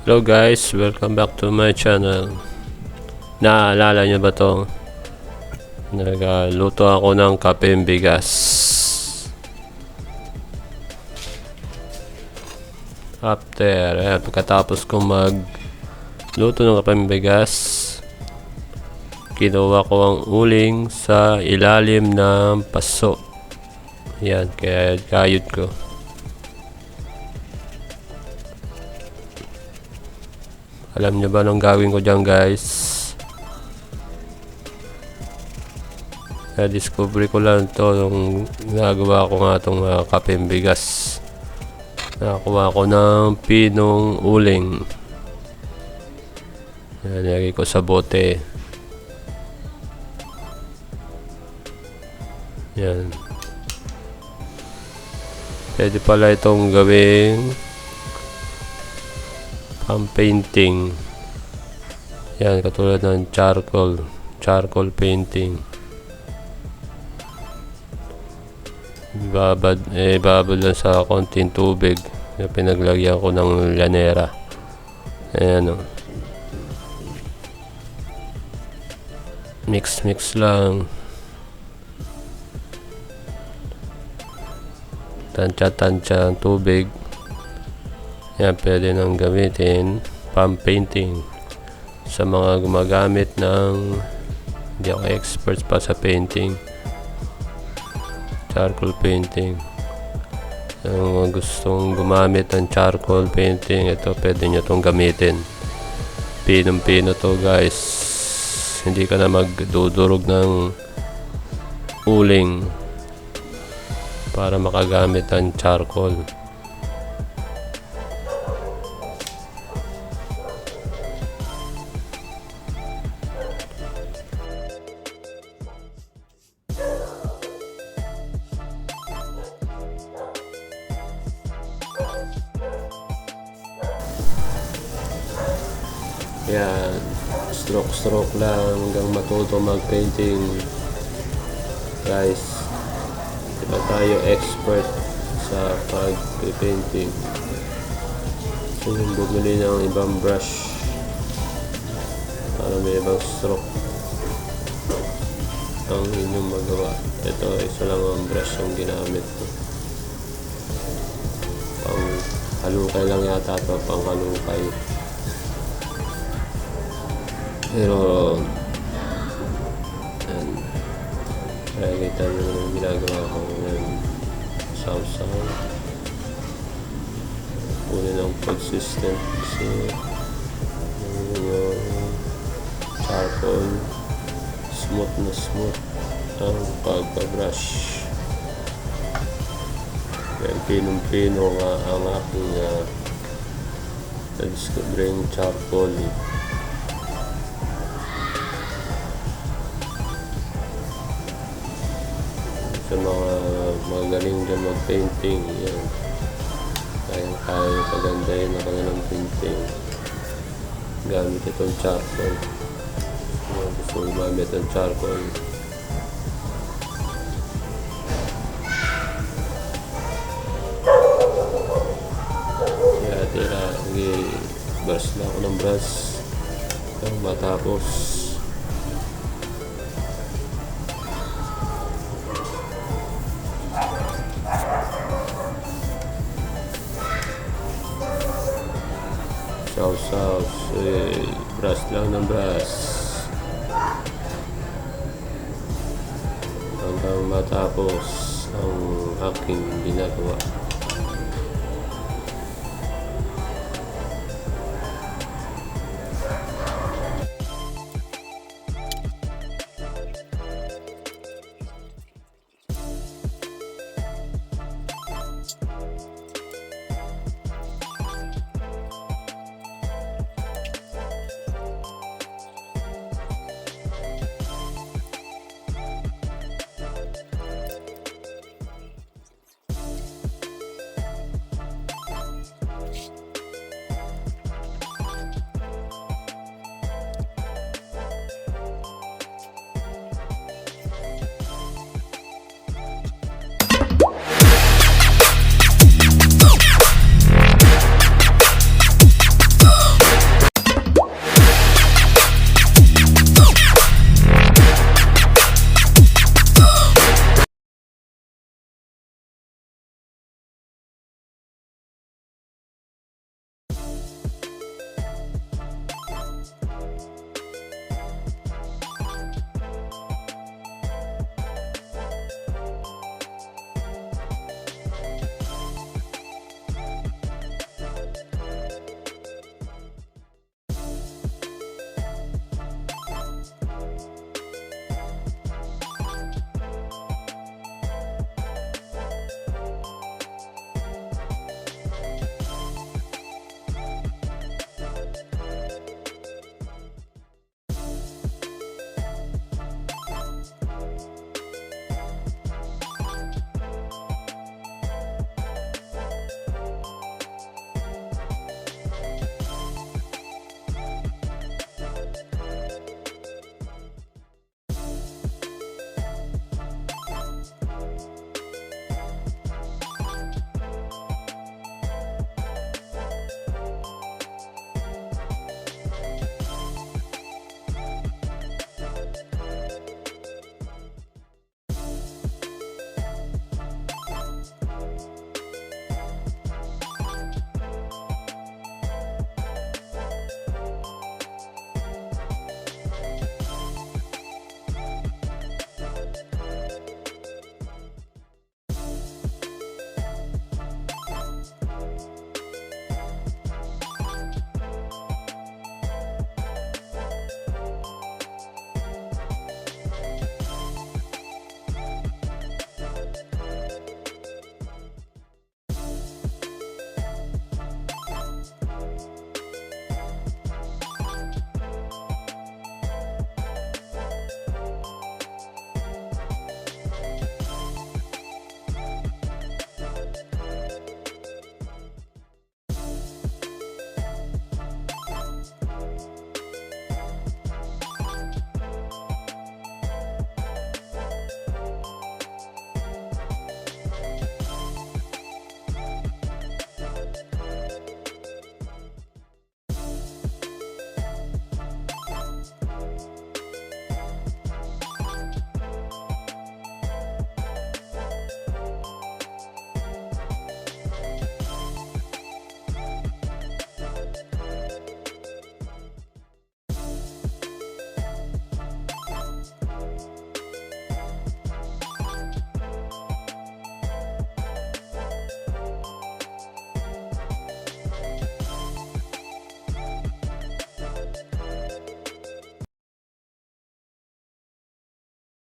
Hello guys, welcome back to my channel. Naalala nyo ba to? Nagluto ako ng kapeng bigas. After, pagkatapos kong magluto ng kapeng bigas, kinuha ko ang uling sa ilalim ng paso. Yan, kaya kayod ko. Alam nyo ba nung gawin ko dyan guys? Discovery ko lang to nung nagawa ko nga itong kapeng bigas. Nakakuha ko ng pinong uling. Nilagay ko sa bote. Yan. Pwede pala itong gawing painting. Yan, katulad ng charcoal painting. Babad lang sa konting tubig. Pinaglagyan ko ng llanera. Ayan o. Mix lang. Tansya ang tubig. Yan, pwede nang gamitin painting sa mga gumagamit ng, hindi ako expert pa sa painting, charcoal painting. Ang gustong gumamit ng charcoal painting, ito pwede nyo itong gamitin. Pinong-pino to guys, hindi ka na magdudurog ng uling para makagamit ng charcoal. Yan, stroke lang hanggang matuto mag-painting guys. Di ba tayo expert sa pag-painting? So yung bumili ng ibang brush para may ibang stroke ang inyong magawa. Ito, isa lang ang brush ang ginamit ko. Pang halukay lang yata ito, pang halukay. Pero nakikita nyo yung ginagawa ko ng saw-saw. Kunin ang consistency yung charcoal. Smooth ang pagka-brush. Kaya pinong-pino nga ang aking na-discovering charcoal. Sa mga magaling dyan mag-painting, yan, kaya pagandahin na kanilang painting gamit itong charcoal. Gusto gumamit ang charcoal, kaya tira brush lang ako ng brush hanggang matapos. Sauce, brush lang ng brush hanggang matapos ang aking ginagawa.